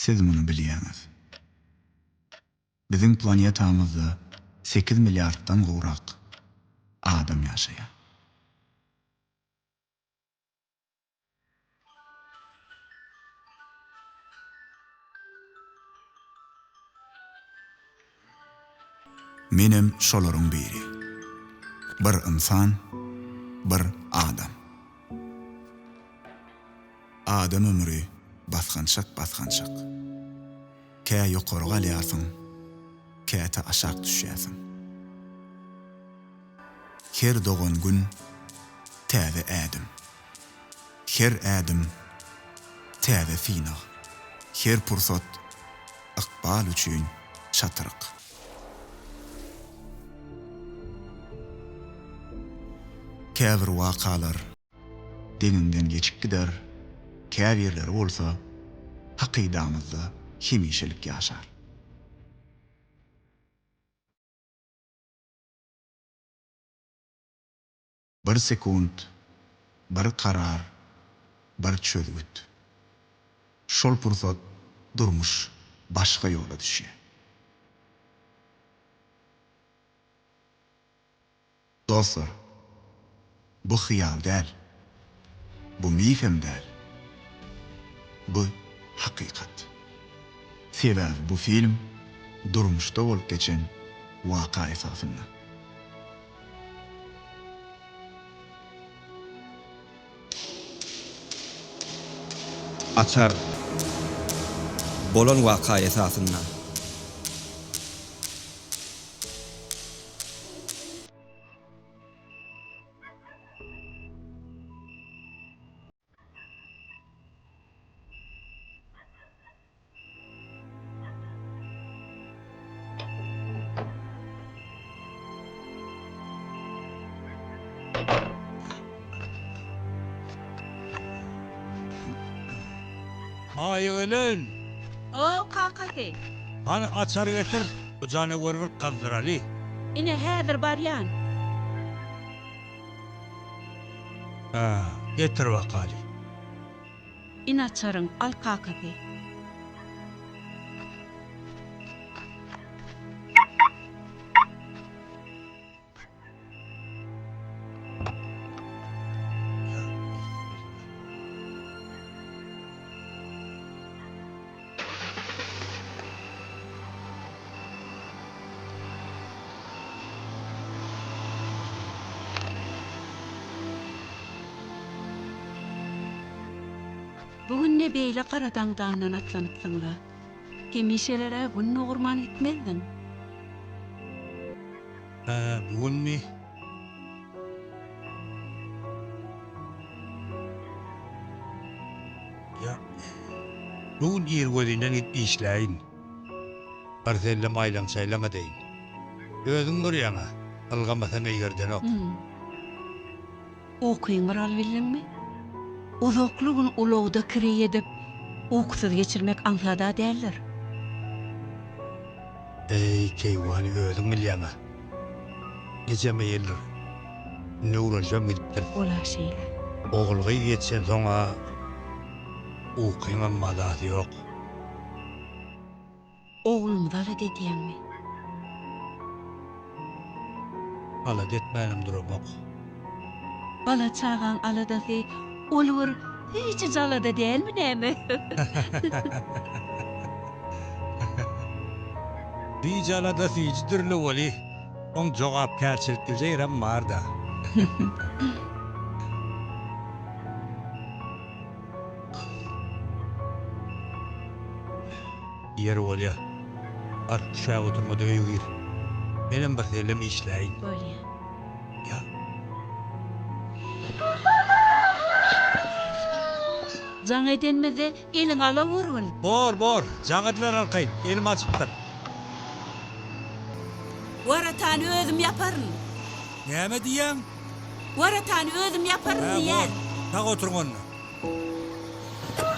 Siz bunu bilýäňiz. Biziň planetamyzda 8 milliarddan gowrak adam ýaşaýar. Menem şolaryň biri. Bir insan, bir adam. Adam ömrü basgançak. Kä ýokaryga alýarsyň, käte aşak düşýärsiň. Her doğan gün täze ädim. Her ädim täze finag. Her pursat ykbal üçin çatyryk. Käbir wakalar deninden geçip gider, käbirleri bolsa hakydamyzda hemişelik ýaşar. Bir sekund, bir karar, bir çözgüt. Şol pursat durmuş başga ýola düşýär. Dostlar, bu hyýal däl, bu mifem däl, bu hakykat. Sebäbi bu film durmuşda bolup geçen waka esasında. Açar bolan waka esasında. Ayıgılın, O kakati. hani açar getir, ucağına vurur kaldır Ali. Ine häzir baryan. Ha, getir vakali. In açarın al kakati. Bugün ne beýle garadan dağından atlanypsyňla? Hemişelere günni gurman etmezdin. Ha, bugün mi? Ya, bugün ýergölinden gitdi işläýin. Parselle maýlan saýlama deýin. Özüň görýäňa, ylgamasan eýgerden ok. Okuýyňlar albildiňmi? Uzakly gün ulagda kiri edip, uykusuz geçirmek ansada däldir. Ey keýwany özüň bilýäňa. Geceme ýerler. Ne urajam gidipdir. Ola şeýle. Oğulga yetsen soňa ukyňyň madasy ýok. Oğlumda da dediýäňmi? Ala detmänim duramak. Bala çağan aladasy olur hiç zalada dälmi näme? Dijalada sijdirli wali. On jogap kärçilik düzeýrem barda. Yer wali. Arşa oturmada öýgür. Benim bir selim işläýin. Bolýa. Ya. Jaň edenmeze eliň ala vurun. Bor. Jaňytlar alkaýyn. Elim açypdyr. Waratany özüm yaparyn. Näme diýäň? Waratany özüm yaparyn diýär. Tak oturgun.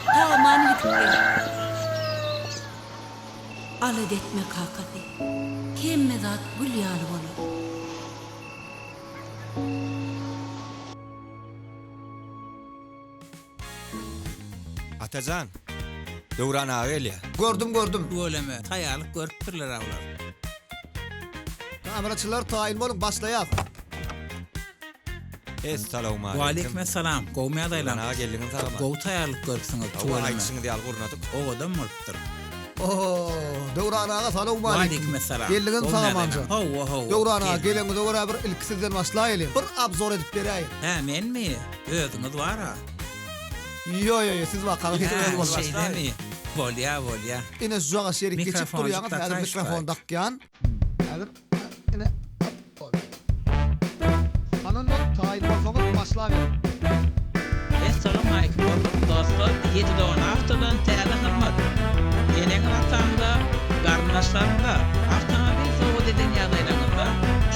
Tamam gitdi. Alad etme kakati. Kemme zat gül ýaly bolar. Atajan, Döwran ağa gelýär. Gördüm. Boleme taýarlyk görüpdirler awlar. Kameraçylar taýin bolup başlaýar. Assalamu Wa alaykum. aleykum assalam. Gowmy Döwran adaylan. ağa geldiňiz sagama. Gow taýarlyk görüpsiňiz. Awa Tuwaleme. aýdyşyňy diýal gurnadyk. O adam bolupdyr. Oo, Döwran ağa salam Wa alaykum. aleykum assalam. Geldiňiz Gowmy salamanja. adaylan. Ho. Döwran ağa geleňiz döwra bir ilkisinden başlaýaly. Bir abzor edip beräýin. Ha, menmi? Özüňiz bar ha. Yo, siz wakaly Ha, etmez şey başlaýyn. demi. Bolya. Ine zuğa şerik geçip Mikrofon durýaňyz, jukta häzir taş mikrofon var. dakýan. Häzir ine Hanın taýin bolsaňyz başlaýyn. Assalamu alaykum dostlar. 7 doğan haftadan täze hizmet. Enen vatanda garnaşlarında avtomobil soğuk eden ýagdaýlarynda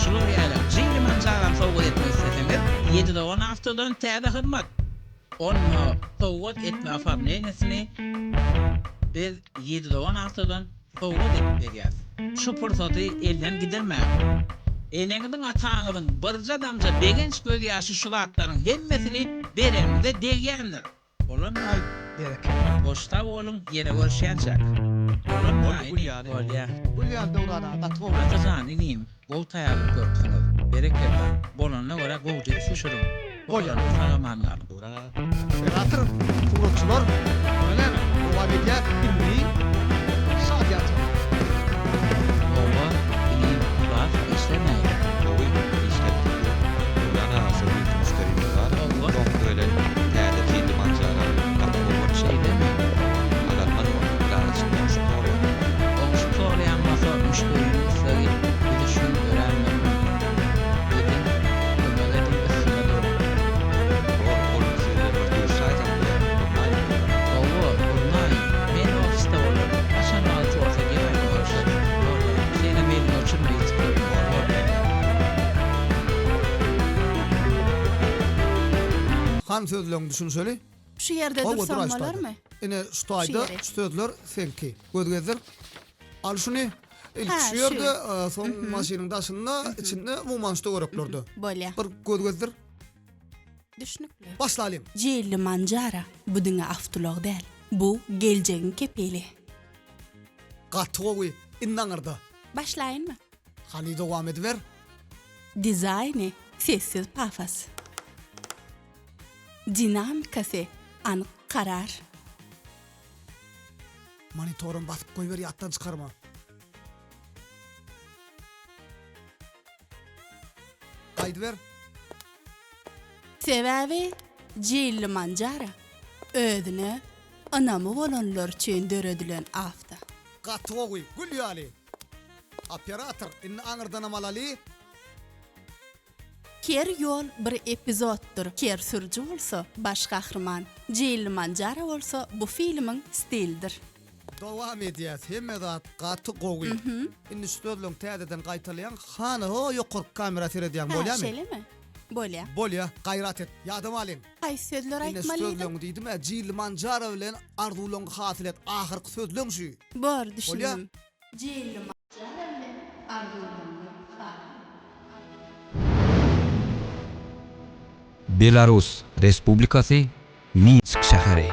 şular ýaly jyňman çağıran soğuk etmek isteseňiz 7 doğan haftadan täze hizmet. Onu soğuk etme afarneňesini biz 7 doğan haftadan soğuk edip berýäs. Şu fursaty elden gidermäň. Eneňiň ataňyň birja damja begenç göz ýaşy şulatlaryň hemmesini beremde degýändir. Olam ay berek. Boşta bolun ýene görüşýänçek. Olam ay bolýa. Bu ýa Döwran ağa gatwy bol. Atajan inim gol taýaryp görüpsiňiz. Bereket bolanyna görä gowjy şuşurum. Bolýar. Salamanlar. Döwran ağa. Senator, kurulçular, öyle muhabirler, ilmi, şahiyat. Owa inim kulak işlemeýär. Owy işlet. Döwran ağa söýüp müşterimiz bar. Allah. Çok böyle täze kendi manjara gatwy bolýar. Şey demi. Agatman garaşyň şu tory. Oňşy soraýan masa müşterimiz sizleri bilişin öğrenmek. Dedim, ömür edip üstüne dur. Oğlum sizler bir duşaydan Owo, onay, men ofiste olur. Aşan altı olsa gelmek olacak. Seni belli uçurmayı çıkıyorum. Han sözlerini düşün söyle. Şu yerde Hava dursam dur, bolar açtı. mı? Ine stayda Şu yere. sözler senki. Gözgezer. Al şunu. İlk Ha, şu yerde son maşinin daşında içinde mumançta görüklürdü. Bolya. Bir gözgezer. Düşnükle. Başlayalım. Jilli manjara budyňa awtulog däl. Bu geljegiň kepeli. Gatwy owy innaňyrda. Başlaýynmy? Hali dowam ediver. Dizayny sessiz pafas. Dinamikasy anyk karar. Monitorum basyp goýber ýatdan çykarma. Gaýdy ver. Sebäbi jilli manjara özüne anamy bolanlar üçin döredilen afta. Gatwy owy gülýäli. Operator inne aňyrdan amalaly. Ker yol bir epizoddur. Ker sürücü bolsa baş gahrman, jilli manjara bolsa bu filmiň stildir. Dowam edýäs. Hemme zat gaty gowy. Indi stödlüň täzeden gaýtalýan hany ho ýokur kamera seredýän Ha, bolýarmy? şelemi? Bolya. Bolýa, gaýrat et. Ýadyma alyň. Ay sözler Indi aýtmalydy. stödlüň diýdim, jil manjara bilen arzulyň hasylet ahyrky sözlüň şu. Bor düşündüm. Bolya. Jilli manjara bilen arzulyň Belarus Respublikasy Minsk şäheri.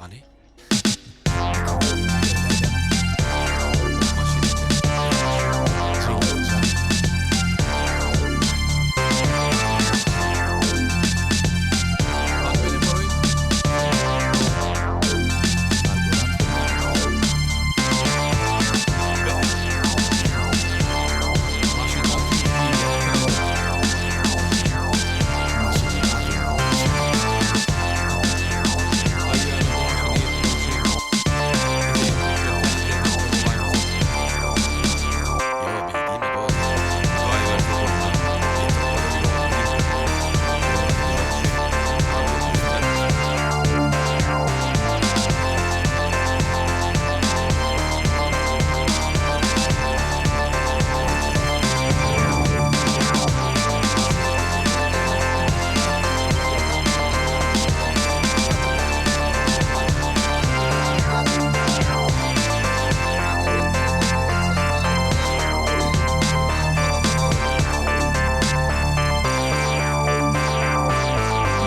Ali?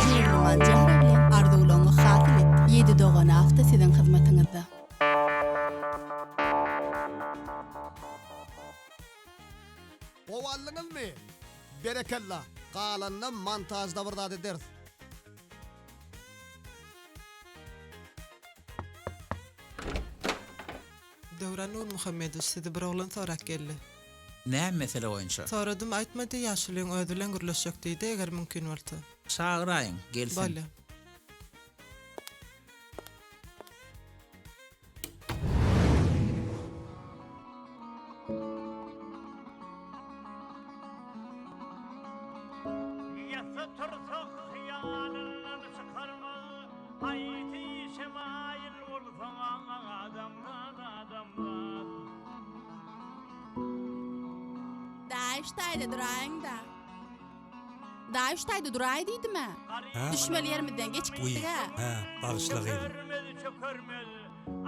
Jeyliman Jara bilen arzuwlaryňy hasyl et. 7 dogan hafta sizin hyzmatyňyzda. Ovallyňyzmy? Berekella. Galanna montajda birdat ederiz. Döwran Nur Muhammedow sizi bir oglan sorak geldi. Ne mesele oyuncu? Soradym aýtmady ýaşlyň ödülen gürleşjek diýdi eger mümkin bolsa. Çağırayın, gelsin. Bolýa. Daýştaýda duraýyň da. Daýştaýda duraý diýdime? Düşmeli yerimizden geçikdik ha. Ha, bağışlayın.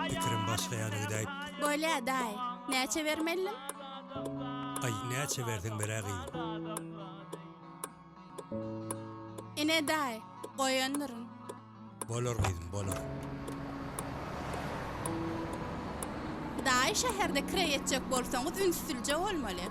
Fikrim başlayanı gidayıp. Böyle daý. Näçe bermelim? Ay, näçe verdin beragin? Ine daý. Goýandyryn. Bolor gydym, bolor. Daý şäherde kire ýetjek bolsaňyz ünsüzje bolmaly.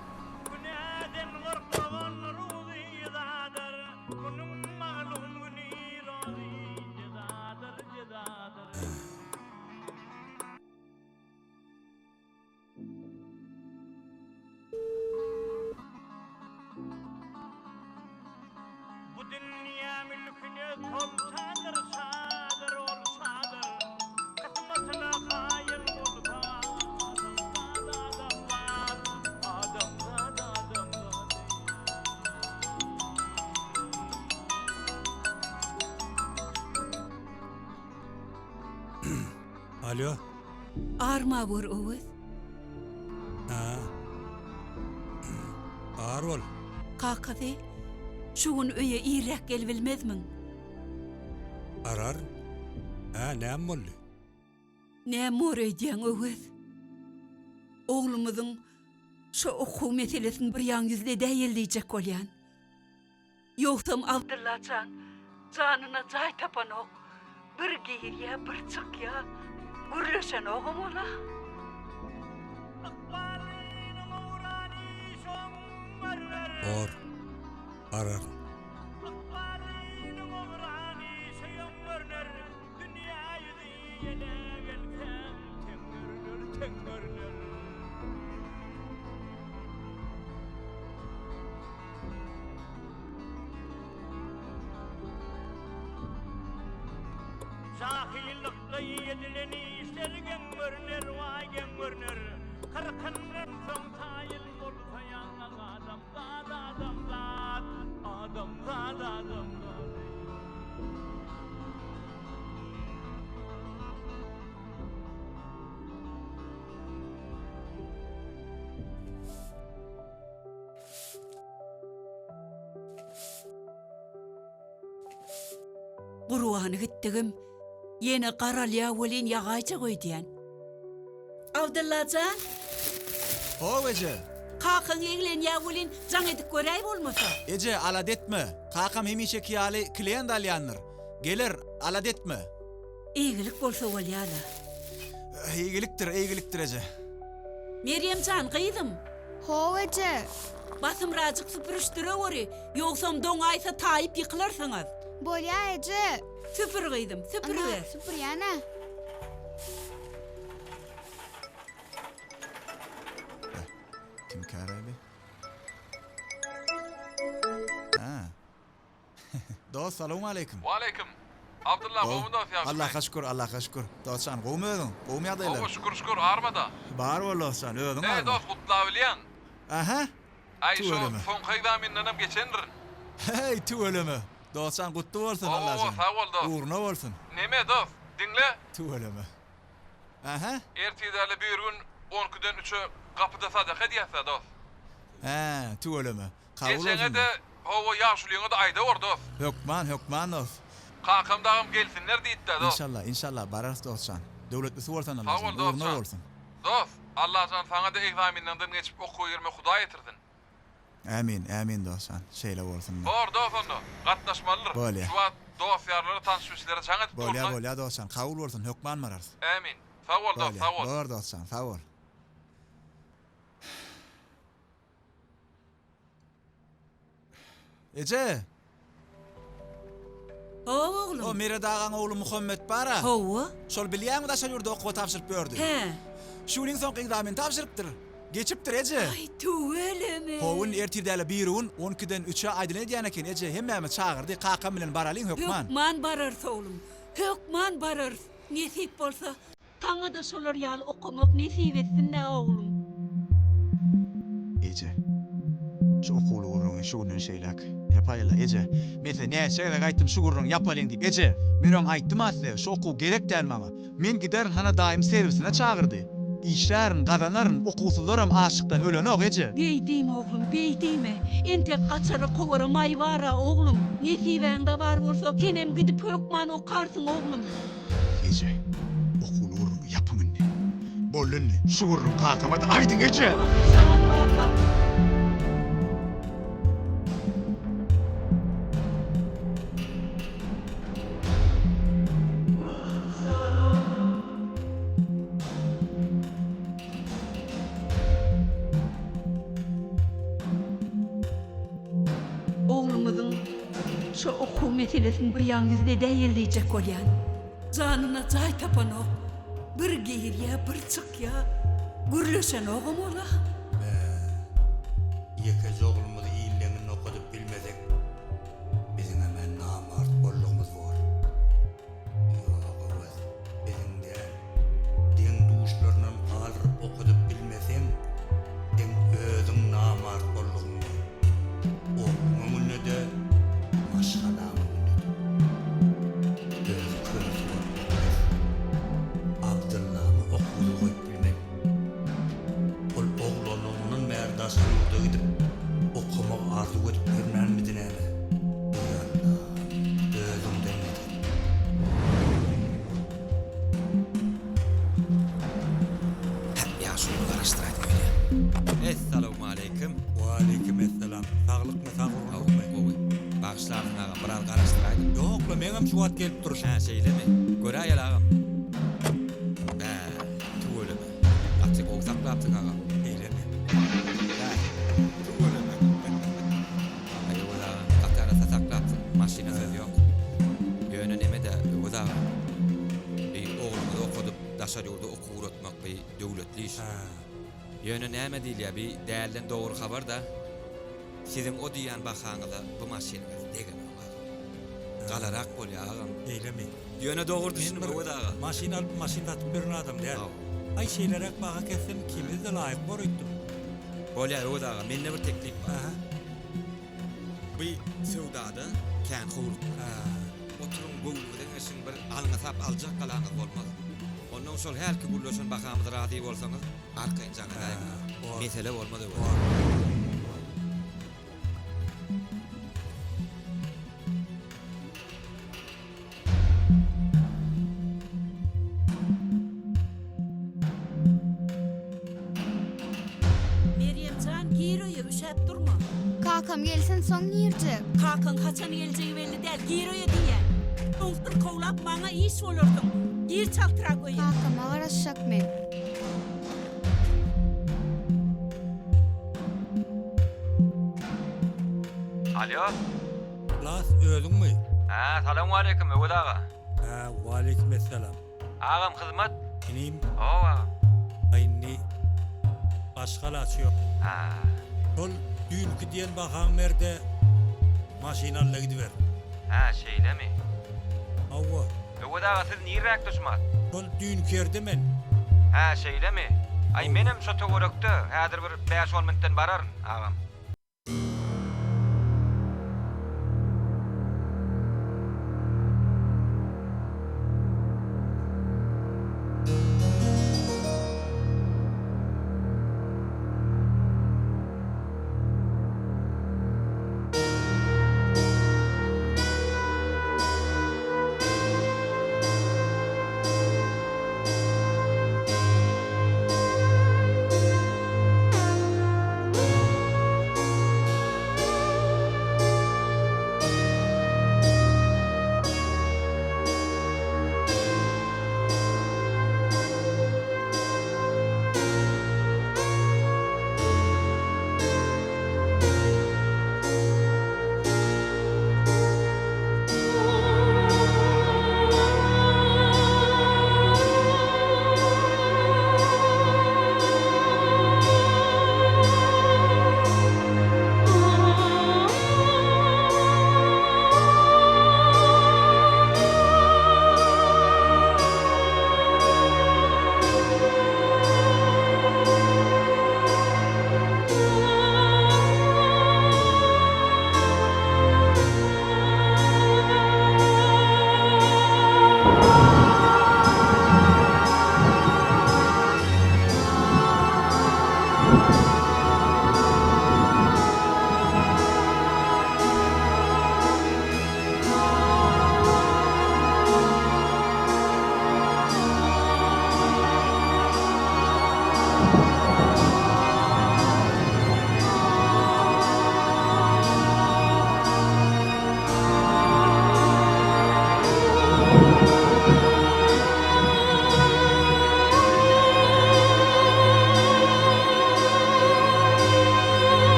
Alo? Arma bur Oğuz. Ha. Ağır ol. Kakazy, şugun öýe irek gel bilmezmiň. Arar. Ha, näme boldy? Näme öýdýäň Oğuz? Oglumyzyň şu okuw meselesini bir ýaň ýüzde däýil diýjek bolýan. Ýoksam Abdullaçan janyna jaý tapanok, bir giriýe bir çykýa, gürleşen ogum ola. Or. Arar. Sahillikda yedileni işlergen görünür, vaygen görünür. Kırkından son tayil bolsa yana adam zat, adam zat, adam zat, adam zat. Guruany gitdigim, ýene garalýa welin ýagaýça goýdýan. Abdullaçan, O Ece. kakyň eglen ýa welin jaň edip göräý bolmasa. Ece alat etme. Kakam hemişe kiyali klient alyanlar. Gelir alat etme. Eýgilik bolsa bolýar. Eýgilikdir ece. Meryemcan gyýdym. Ho ece. Basymrazyk süpürüşdire wori. Ýogsam doňaýsa taýyp ýykylarsyňyz. Bolýar ece. Süpür gyýdym, süpürýär. Süpür yana. Kim karabi? Ha. Dost, salamu aleykum. Wa aleykum. Abdullah, gowy dost ýa. Allah'a şükür. Dostsan, gowy ödün? Gowy ýagdaýlar? Owa şükür, armada. Bar bolýarsan, ödün Ne army? dost gutla bilýän? Aha. Ay Tu şu ölemi. son hyzamyndan geçendir. Hey, tu ölemi. Dostsan gutlu bolsun Allah Owa, sag bol dost. Uğruna bolsun. Neme dost? Dinle. Tu ölemi. Aha. Ertidäli bir gün 12'den 3'e kapıda sadaka diýse dost. Ha, tu ölemi. Kabul Geçene olsun. de howa ýaşulyňa da aýda bor dost. Hökman dost. Kakam dagam gelsinler diýdi dost. İnşallah barars dostsan. Döwletlisi bolsan Allah. Sag bol dost. Uğruna bolsun. Dost, Allah can sana da egzaminden geçip okuw ýerine Hudaý etirdin. Amin dostsan. Şeýle bolsun. Bor dost onda. Gatnaşmalydyr. Bolýar. Şu wagt dost ýarlary tanışmyşlary çaň etip durma. Bolýar dostsan. Kabul bolsun. Hökman barars. Amin. Sag bol dost, sag bol. Bor dostsan, sag bol. Ece, Oğlum. o Mire dağan oğlu Muhammed bara. Howa? Şol bilýärmi da şol ýurda okuwa tapşyryp berdi. He. Şuning soň egzamin tapşyrypdyr. Geçipdir Ece. Ay tuveleme. Howun ertirdeýäli birun 12'den 3'e aýdylan edýän eken Ece. Hemmämi çağırdy, kakam bilen baralyň hökman. Hökman barar oğlum. Hökman barar. Nesip bolsa taňa da şolar ýaly okumak nesip etsin oğlum. Ece. Şu okulu uğruna şunun şeylak. Yapayla Ece. Mesela ne şeyle gaytım şu uğruna yapalım deyip Ece. Men aytdym aslında şu okuw gerek däl maňa. Men gider hana daim servisine çağırdy. İşlerin, kazanarın, okuwsuzlaram aşykdan ölenok Ece. Beýdim oğlum, beýdime. Ente kaçara kovara maývara oğlum. Nesibeňde bar bolsa kenem gidip hökman okarsın oğlum. Ece. Okulu uğruna yapımın ne? Bollun ne? Şu uğruna kakama da aydın Ece. Oğlumuzun şu okuw meselesini bir ýalňyzda däýildiýjek bolýan. Janyna jaý tapanok, bir giyirýä, bir çykýa, gürleşen ogum ola. Ýekez oglumuzy ýyllygyny okudyp bilmesek, biziň hemen namart bollugymyz bor. Ýogawys, biziň de diň duşlarynyň alyp okudyp bilmesem, diň özüň namart bollugym bor. Oglumyň de maşgalam. Abdullah'ı okudu koyup bilmek. Ol oğlanının merdasını yurda gidip okumak arzu edip görmen midin eme. Ey Allah, özümden edin. Ya şunu karıştıraydım öyle. Esselamu aleyküm. Wa aleyküm esselam. Sağlık mı sağlık mı? Bağışlardın ağam, biraz karıştıraydım. Yok la meňem şu wat gelip duruş. Ha şeyle mi? Göräýäl ağam. Tuğulemy. Atsyk oksaklapdyk ağam. Eylemi. Tuğulemy. Aýola gatara sasaklapdyk. Maşina söz ýok. Ýöne neme de öz ağam. Oğlumy okudyp daşar ýurda okuw öwretmek bir döwletli iş. Ýöne näme diýilýär? Bir dälden dogry habar da. Sizin o diýen bakaňyza bu maşinaňyz degen ağam. Galarak bolýar ağam. Eylemi. Ýöne dogry düşünme o da ağam. Maşina alıp maşina atıp birin adam der. Ay şeylerek bağa kessem kimiz de layık bor etdim. Bolýar o da ağam. Mende bir teklip bar. Bir sewdada kän howluk. Oturum gowlugyň eşin bir alňasap aljak galaňyz bolmaz. Ondan şol her ki gullaşan bakamyz razy bolsaňyz, arkaýyn jaňa daýma. Mesele bolmady bu. Meryemcan giroýa üşäp durma. Kakam gelsin soň ýerjek. Kakan haçan geljegi belli däl, giroýa diýär. Dostur kowlap maňa iş bolarsyň. bir çaltıra koyun. Kakama garaşacak men. Alo? Las öldün mü? Ha, salamu aleyküm Öwed ağa. Ha, aleykümselam. Ağam hizmet? İneyim. Ova. Ayni başkala açıyor. Ha. Sol dünkü diyen bakan merde maşinalla gidiver. Ha, şeyle mi? Avva. Öwed ağa siz nirrak düşmat? Sol dünkü yerde men. Ha, şeyle mi? Ay menem şu töwerekde häzir bir 5-10 minutdan bararyn ağam.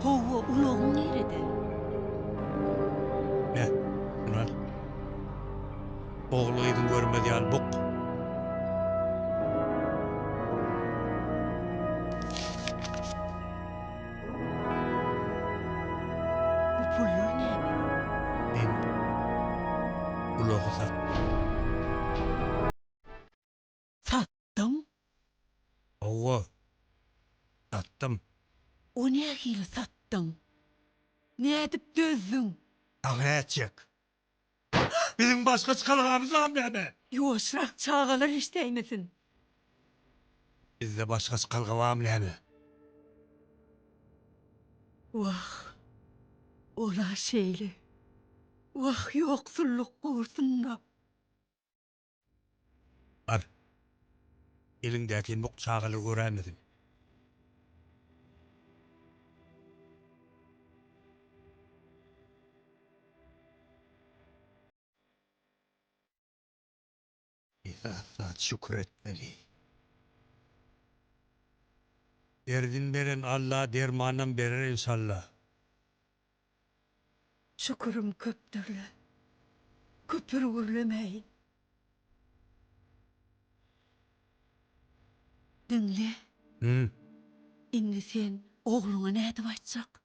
Hova uloğun nerede? Ne? Ulan. Oğluydun görmedi yani bok. Bu pullar ne mi? Ben uloğu sat. Sattım. Avva. Sattım. O ne hil sattın? Ne edip dözdün? Ağrı edecek. Bizim başka çıkaracağımız var mı be? Yoşrak çağalar işteymesin. Bizde başka çıkarga var mı yani? Vah. Ola şeyli. Vah yoksulluk kursun da. Var. Elindeki bok çağılı göremedin. İlahi şükretmeli. Derdin veren Allah, dermanın verir inşallah. Şükürüm köptürlü. Köpür gürlemeyin. Dinle. Hı? Indi sen oğluna ne edip açacak?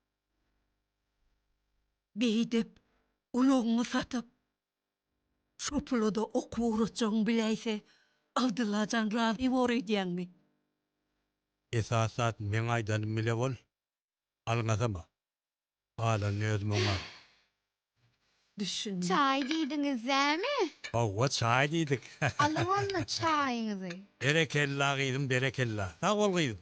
Beydip, uloğunu satıp, Şopulada okuwurutjagyň bileýse, Abdullajan razy bory diýäňmi? Esasat men aydanym bile bol. Alňazama. Hala nözüm oňa. Düşün. Çay diýdiňiz mi? Owa çay diýdik. Alyňyzmy çaýyňyzy? Berekella gyýdym, berekella. Sag bol gyýdym.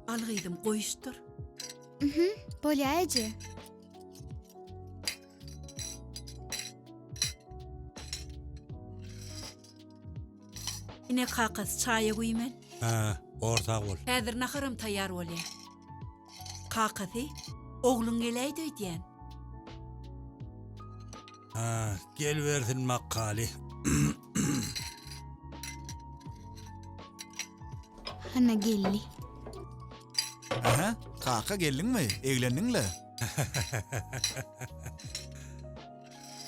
Algyydym goýuşdur. Bolýa eje. Ine kakaz çaýa goýman. Ha, orta bol. Häzir naharym taýýar bolýar. Kakazy ogluň geleýdi diýen. Ha, gel versin makkali. Hana gelli. Aha, kaka geldin mi? Eglendinle?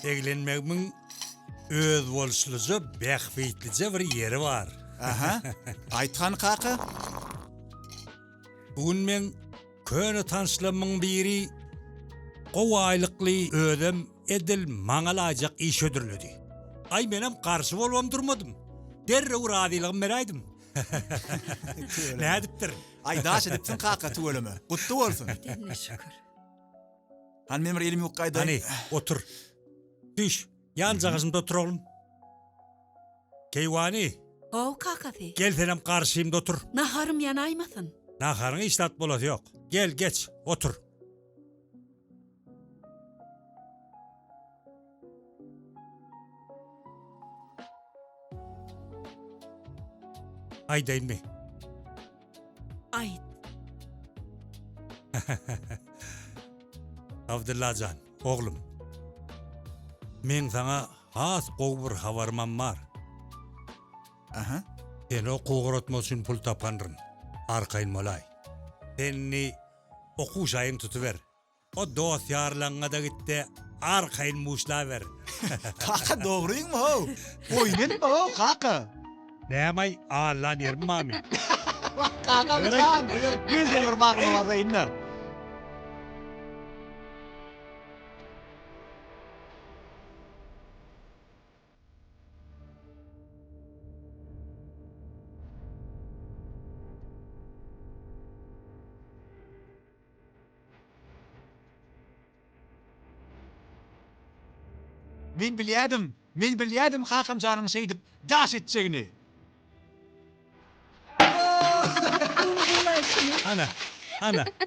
Eglenmegiň öz bolşlyjy bähfeýtlije bir ýeri bar. Aha, aytgan kaka? Bugün men köne tanşlamyň biri gowaýlykly ödem edil maňalajak iş ödürledi. Ay menem karşı bolmam durmadım. Derre uradylygym beraýdym. Nädipdir? Ay daş edipsin kaka tuwelimi. Gutlu bolsun. Ne şükür. Han memir elim yok gaýda. Hani otur. Düş. Yan jagysynda otur oğlum. Keywani. O kakazy. Gel senem karşymda otur. Naharym yanaýmasyn. Naharyň işlat bolat yok. Gel geç otur. Aydaýyn mi? Ayt. Abdullajan, oğlum. Men sana has gowy bir habarmam bar. Aha. Sen o goýratmak üçin pul tapanryn. Arkaýyn molay. Senni okuş ayın tutuver. O dosyarlaňa da gitdi. Arkaýyn muşlaver. Kaka dogruýyň mı o? Oýmen mi o kaka? Näme Allah nermami. Kaka bilen. Güzel bir maglumat var inne. Men bilýärdim kakam janyny seýdip daş etjegini.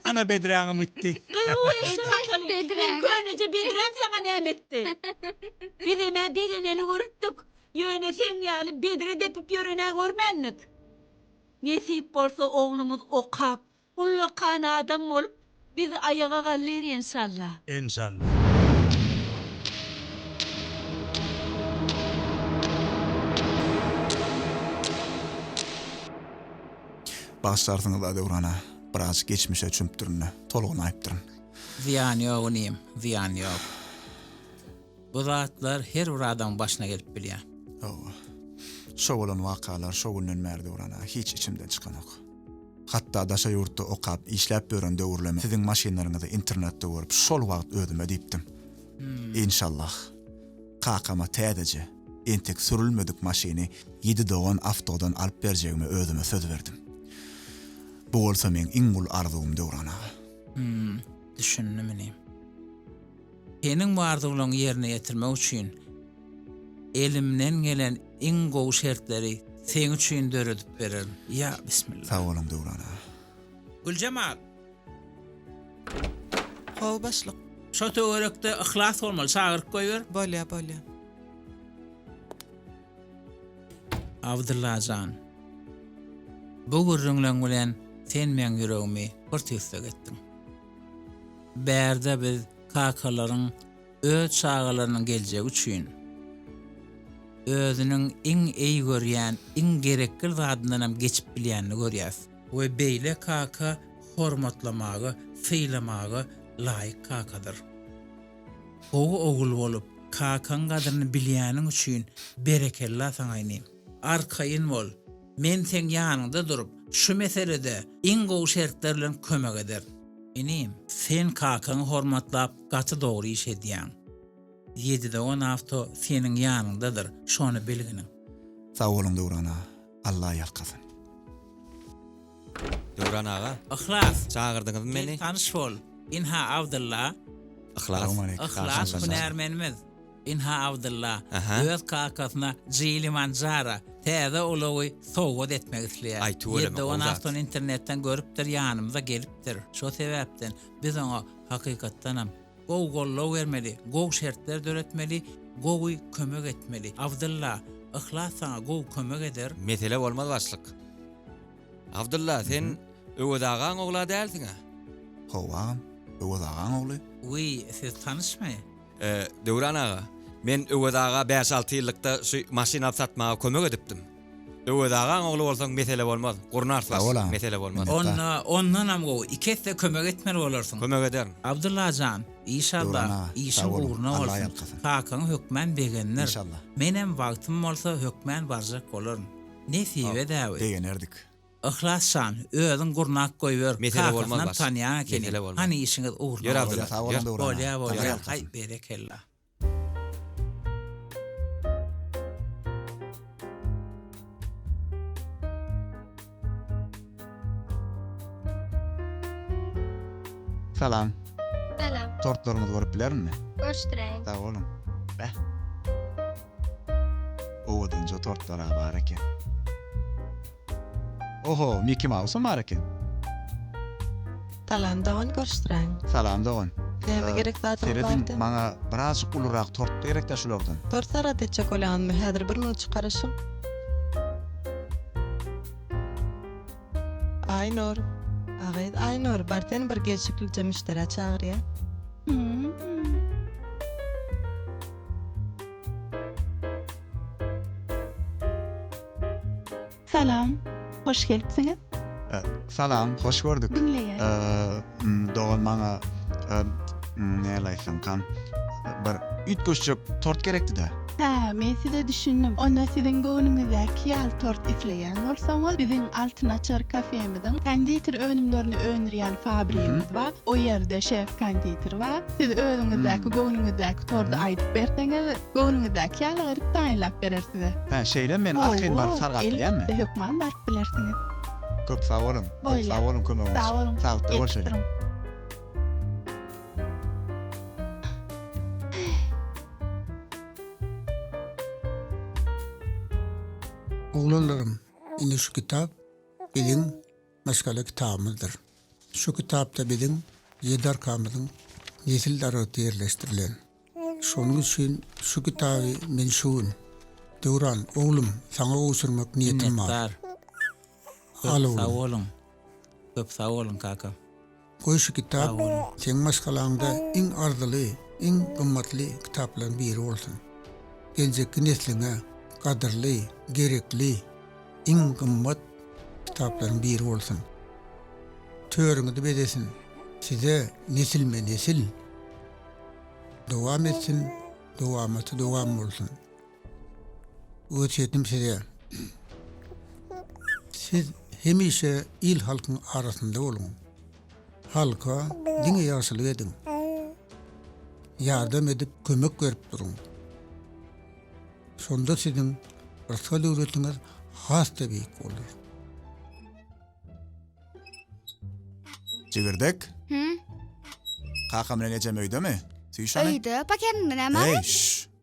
Ana bedräňim gitdi. Gönüce bedren sana nämetdi. Birime birineni görüpdik. Ýöne sen ýaly bedre depip ýörene görmendik. Nesip bolsa oglumuz okap, ulla kana adam bolup biz ayağa galýar inşallah. İnşallah. Başlarsyňyz da Döwrana. Biraz geçmişe çömpdürün. Tolguny aýpdyryn. Ziyan ýok unym, ziyan ýok. Bu zatlar her bir adam başına gelip bilýär. Şo bolan wakalar şo günden mer Döwrana hiç içimden çykan ok. Hatta daşa ýurtda okap işläp bören döwürlemi siziň maşinalaryňyzda internetde görüp şol wagt ödüme diýipdim. İnşallah kakama täzeje entek sürülmedik maşini 7 dogan avtodan alyp berjegime özüme söz verdim. Bu bolsa men iňgul arzum Döwrana. Düşündim inem. Senin bu arzuwlaryňy ýerine ýetirmek üçin elimden gelen iň gowy şertleri sen üçin döredip bererim. Ya bismillah. Sag bolun Döwrana. Gülcemal. Haw başlyk. Şo töwerekde ihlas bolmaly, şagyryk goýber. Bolýa. Abdullajan. Bu gurrunlaň bilen sen meň ýüregimi pyrtysda getdiň. Bärde biz kakalaryň öz çağalarynyň geljegi üçin özüniň iň eý görýän, iň gerekli zadyndan geçip bilýänini görýär. We beýle kaka hormatlamagy, syýlamagy laýyk kakadyr. O ogul bolup kakan gadryny bilýäniň üçin berekella saňa inem. arkayın bol. Men sen ýanyňda durup, şu meselede iň gowy şertler bilen kömek eder. Inim, sen kakaňy hormatlap, gaty dogry iş edýän. 7-de 10 hafta senin ýanyňdadyr, şonu bilgini. Sağ olun Döwran ağa. Allah ýalkasyn. Döwran ağa, Ihlas, çağırdyňyz meni. tanış bol. Inha Abdullah, Ihlas. Ihlas hünärmenimiz. Inha Abdullah, Aha. öz kakasyna Jili Manjara, täze ulagy sowgat etmek isleýär. Ay, tuğulama, 7-10 ozat. hafta internetten görüpdir, ýanymyza gelipdir. Şo sebäpden biz oňa hakykatdanam gow bermeli, gow şertler döretmeli, gowy kömek etmeli. Abdullah, Ihlas sana gow kömek eder. Mesele bolmaz başlyk. Abdullah, sen öwüd agaň ogla dälsiň-a? Howam, öwüd agaň ogly. Uy, siz tanışmy? Döwran ağa, men öwüd aga 5-6 ýyllykda şu maşina satmaga kömek edipdim. Öwüd agaň ogly bolsaň mesele bolmaz. Gurnarslas, mesele bolmaz. Ondan gow ikisi kömek etmeli bolarsyň. Kömek ederim. Abdullah jan, inşallah işin uğruna olsun. Kakan hökmen begenler. İnşallah. Menem wagtym bolsa hökmen barjak bolaryň. Nesibe däwi. Degen erdik. Ihlassan, özüň gurnak goýber. Mesele bolmaz baş. Tanýan Mesele keni. bolmaz. Hani işiňiz uğruna Ýör bolsa. Abdullah, ýör. Bolýa. Hay berekella. Salam. Selam. Tortlarymyzy görüp bilermi? Görüşdireyim. Sağ olun. Be. Owudunca tortlara bar eken. Oho, Mickey Mouse'um bar eken. Talan dağın görüştüren. Salam dogan. Näme gerek zatym Seredin bardy? maňa biraz ulurak tort gerek de şulardan. 4 saat etjek bolanmy, häzir bir minut çykaryşym. Aynur. Agyd Aynur, barten bir geçiklikçe müşteri çağırýar. Salam, hoş gelipsiňiz. Salam, hoş gördük. Dinleýär. Dogan maňa näleýsem kan bir ütköşçük tort gerekdi de. Ha, men size düşündüm. Onda sizin göwnüňizde ýal tort isleýän bolsaňyz, biziň Altyn Açar kafemizden konditer önümlerini öňürýän fabrikamiz bar. O ýerde şef konditer bar. Siz özüňizdäki göwnüňizdäki torty aýdyp berseňiz, göwnüňizdäki ýaly garip taýinlap berer size. Ha, şeýle men ahyn bar sargat diýärmi? Elbetde hökman bar bilersiňiz. Köp sağ olun. Bolýa. Sağ olun kömeginiz. Sağ olun. Sağlıkta görüşelim. Ýetişdirim. Oğlanlarım, indi şu kitap bizim meşgale kitabımızdır. Şu kitapta bizim 7 arkamızın nesillere yerleştirilen. Şonun için şu kitabı men şuun. Döwran, oğlum, sana oğusurmak niyetim var. Al Sağ oğlum. olun. Köp sağ olun kaka. Koy şu kitap, sen meşgalanda en ardılı, en kımmatlı kitapların biri olsun. Gelecek nesline kadırlı, gerekli, en kımmat kitapların biri olsun. Törüňizi bedesin. Size nesilme nesil devam etsin, devamatı devam olsun. Öğütüm size. Siz hemişe il halkın arasında olun. Halka dine ýarşylyk edin. Yardım edip kömek berip durun. Şonda sizin rasal öwretiňiz has da beýik bolar. Jigirdek. Kakam bilen ejem öýdemi? Süýşany. Öýde, paketinden näme? Hey,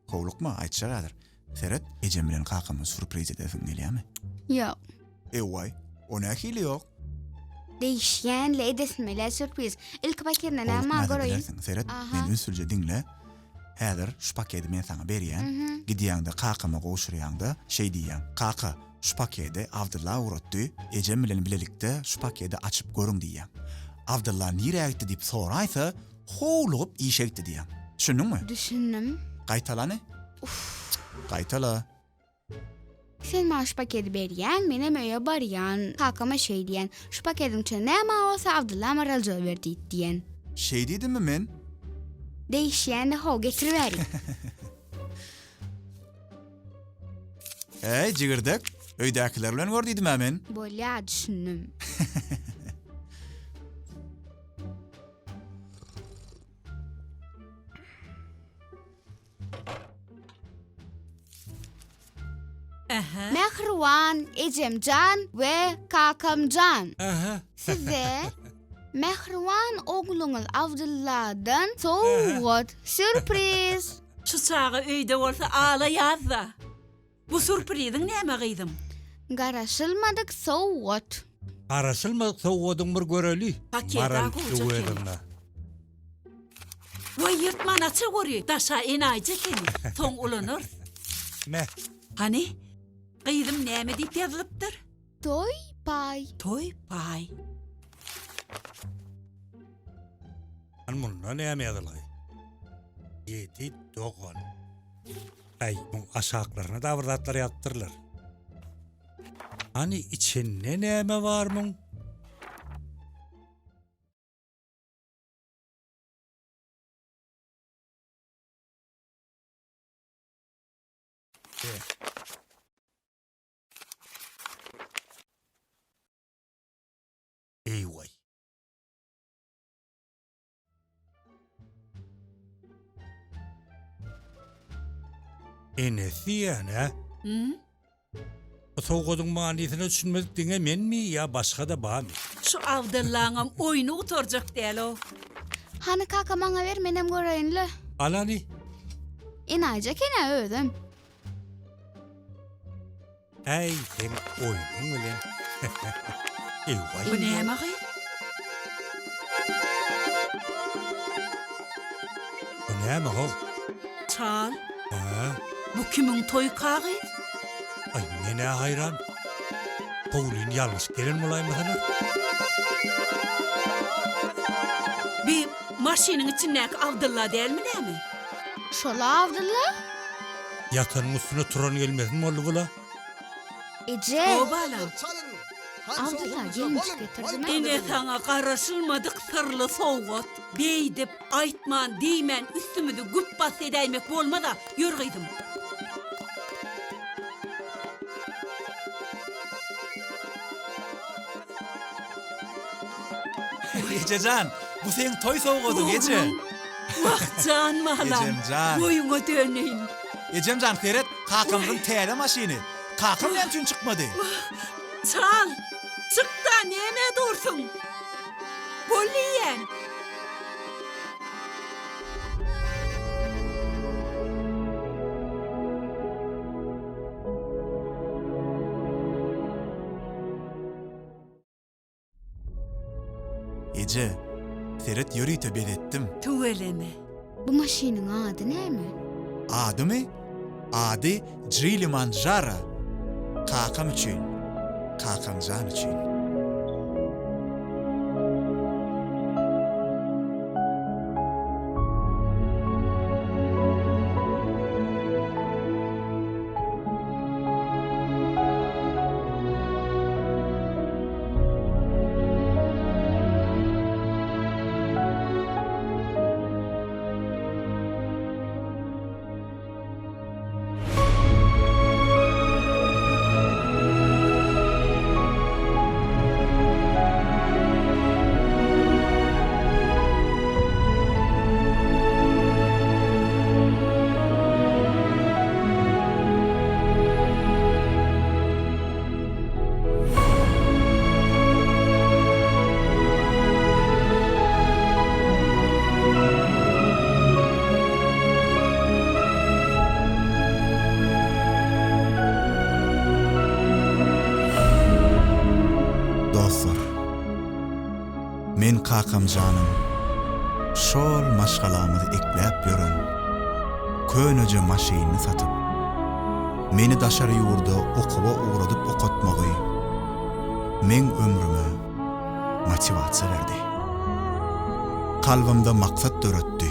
howlukma, aýtşa gadyr. Seret, ejem bilen kakamy surpriz edesiň gelýärmi? Ýok. Ewa, ona hili ýok. Değişýän edesinmeli sürpriz. İlk paketinden näme görýin? Seret, men ünsülje dinle. Häzir şu paketi men sana berýän. Gidýäňde kakamy goşurýaňda şey diýýän. Kaka, şu paketi Abdullah uratdy. Ejem bilen bilelikde şu paketi açyp görüň diýýän. Abdullah nire gitdi diýip soraýsa, howlup işekdi diýýän. Düşündiňmi? Düşündüm. Gaýtalany? Gaýtala. Sen maş paketi berýän, menem öýe barýan. Kakama şey diýen, şu paketiň içinde näme bolsa Abdullah maralja berdi diýen. Şey diýdimmi men? Değişýän de how getiriberi. Jigirdek, öýdäkiler bilen gördüydüm men. Bolýa düşündüm. Mehriwan, Ejemcan we Kakamcan. Size Mehriwan oğluňyz Abdullah'dan sowgat sürpriz. Şu çağı öýde bolsa ala ýazda. Bu sürpriziň näme gyýdym? Garaşylmadyk sowgat. Arasılmadık soğudun bir göreli. Paket Maral daha koyacak çuvedinle. Vay yırtmana çögörü, daşa enaýja keni, soň ulanır. Ne? Hani? Gyýdym näme diýip ýazylypdyr? Toy pay. Toy pay. Anmunna näme ýazyly? 7 dogan. Ay, bu aşaklaryna da birdatlar ýapdyrlar. Hani içinde näme barmyň? Eyvay. Enesi ýa-ne? Soğudun manysine düşünmedik diňe menmi ýa başga da barmy? Şu Abdullah'ım oyunu oturacak değil o. Hani kaka maňa ber menem göreýinli. Alani? Enaýja kene ödüm. Ey, sen oyunun bilen. Eyvay. Bu näme gyý? Bu näme hol? Çal. Bu kimin toy kagy? Ay, mene hayran. Paulin yalnız gelen molayım sana. Bir maşinin içindeki Abdullah değil mi näme? Şola Abdullah? Yatanın üstüne turan gelmesin mi oldu bula? Ece. O balam. Abdullah gelmiş getirdi. Ine sana garaşılmadık sırlı sowgat. Beýdip, aýtman, diýmen, üstümüzü güp bas edäýmek bolmada ýörgüýdüm. Ececan, bu senin toy soğuğudun Ece. Vah can malam. Ecemcan. Boyuna döneyin. Ecemcan seyret, kakamın tele maşini. Kakam ne için çıkmadı? Çal. Çık da nene dursun. Bolliyen. Ece, seyret yürüyte belirttim. Tuveleme. Bu maşinin adı näme? Adı mı? Adı Jilimanjaro. Kakam için, Kakamcan için. Men Kakamjanım, şol maşgalamyzy ekläp ýören, könöje maşyny satyp, meni daşary ýurda okuwa uğradyp okatmagy, men ömrüme motivasiýa berdi. Kalbymda maksat döretdi.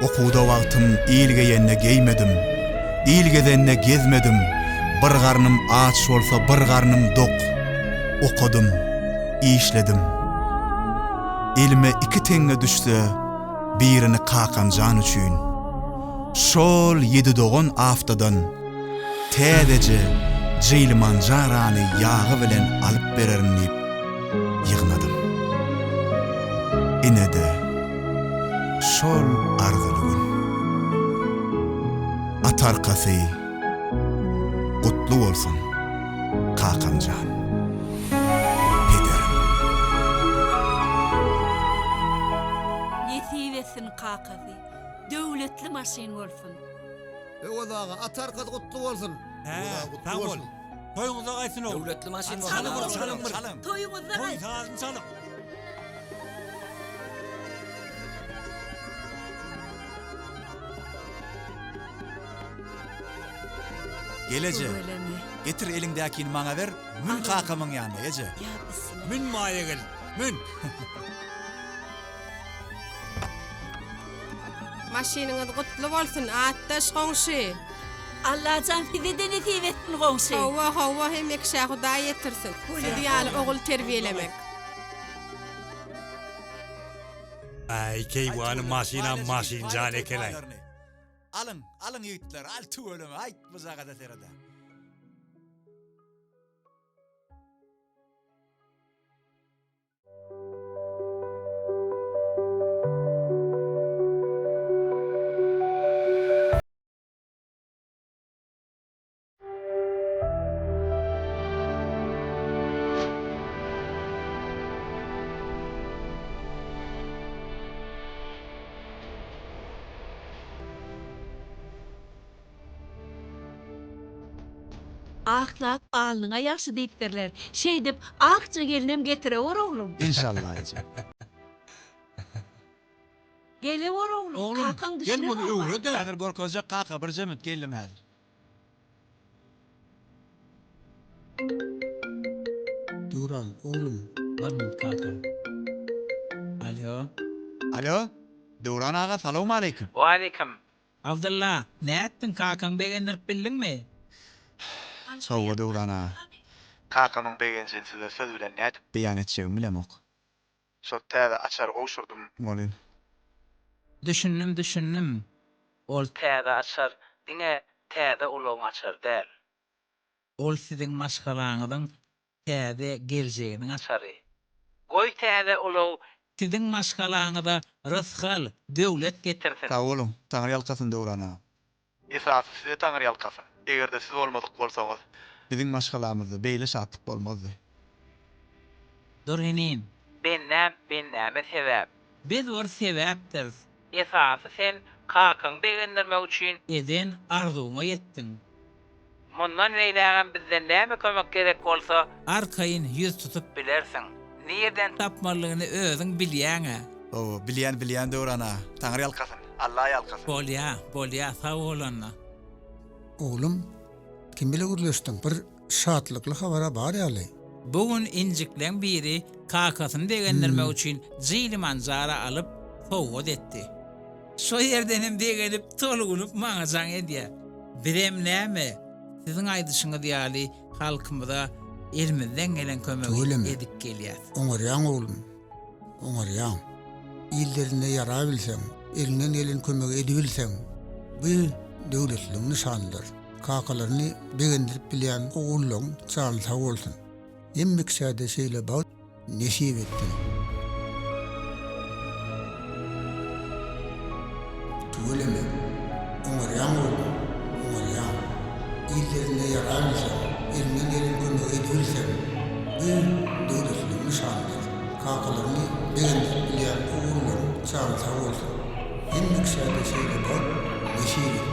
Okuwda wagtym ýylga ýenne geýmedim, ýylgedenne gezmedim, bir garnym aç bolsa bir garnym dok. Okudum, işledim. Elime 2 tenge düşse, birini Kakamjan üçin. Şol 7 dogan aftadan täzece jylyman jarany ýagy bilen alyp bererin diýip ýygnadım. Inede şol arzuly gün. Atarkasy gutlu bolsun Kakamjan. Nesibesin kakasy. Döwletli maşin bolsun. Odaga atarka gutlu bolsun. Sağ ol. Toyuňuza gaýsyn oğul. Döwletli maşin Çalym, Toyuňuzda Toy sağın çalym. Gelece. Getir elindäkini maňa ber. Mün kakamyň ýanynda eje. Mün maýa gel. Mün. Maşiniňiz gutly bolsun, attaş goňşy. Allah'tan fidede nesibesin goňşy. Hawa hemek şahuda ýetirsin. Sizi ýaly ogul terbiyelemek. Ay keýwany maşin jan ekelay. Alın ýigitler, al tüweleme, aýt buzaga da terada. Ahlak alnına yaxşı diýipdirler. Şeýdip, akça gelinem getire bar oglum. İnşallah eje. Gele bar oglum. Oğlum, Kakan gel düşüre bunu bar. öwre de. Häzir gorkozja kaka bir jemit geldim häzir. Duran, oğlum. Barmut kaka. Alo. Alo, Duran ağa, salamu aleyküm. Wa alaikum. Abdullah, näettin kakan begendirip bildingmi? Sowa Duran ağa. Kakamyň begensin size söz bilen nädip beýan etjegim bilemok. Şo täze açar goşurdum bolin. Düşündüm. Ol täze açar, diňe täze uloň açar däl. Ol siziň maşgalaňyzyň täze geljeginiň açary. Goý täze uloň siziň maşgalaňyza rızgal, döwlet getirsin. Sağ olun, taňyr ýalkasyn Duran ağa. Esasy size taňyr ýalkasyn. Egerde siz bolmadyk bolsaňyz, biziň maşgalamyzda beýle şatlyk bolmazdy. Dur henin. Ben sebäp. Biz bir sebäpdir. Esasy sen kakan begendirmek üçin eden arzuňa ýetdiň. Mundan eýlägen bizden näme kömek gerek bolsa, arkaýyn ýüz tutup bilersiň. Nerden tapmalygyny özüň bilýäň-ä. O, bilýän Duran ağa. Taňyr ýalkasyn, Allah ýalkasyn. Bolýa, sag bolanna. Oğlum, kim bile gürleştin? Bir şatlykly habara bar ýaly. Bugün inciklen biri kakasını degendirmek üçin jyly manzara alyp sowgat etdi. Şo ýerdenim degenip tolugunup maňa jaň edýär. Birem näme? Siziň aýdyşyňyz ýaly halkymyza elimizden gelen kömegi edip gelýär. Oňarýan oğlum, oňarýan. İllerine yara bilsen, elinden gelen kömegi edibilsen, bu döwletliň nişandyr. Kakalaryny begendirip bilýän oğullaň çağılsa bolsun. Emmik şäde şeýle bak, nesip ettin. Tüweleme, oňarýan oğlum, oňarýan. İllerine yara bilsen, elinden gelen kömegi edibilsen, bu döwletliň nişandyr. Kakalaryny begendirip bilýän oğullaň çağılsa bolsun. Emmik şäde şeýle bak, nesip ettin.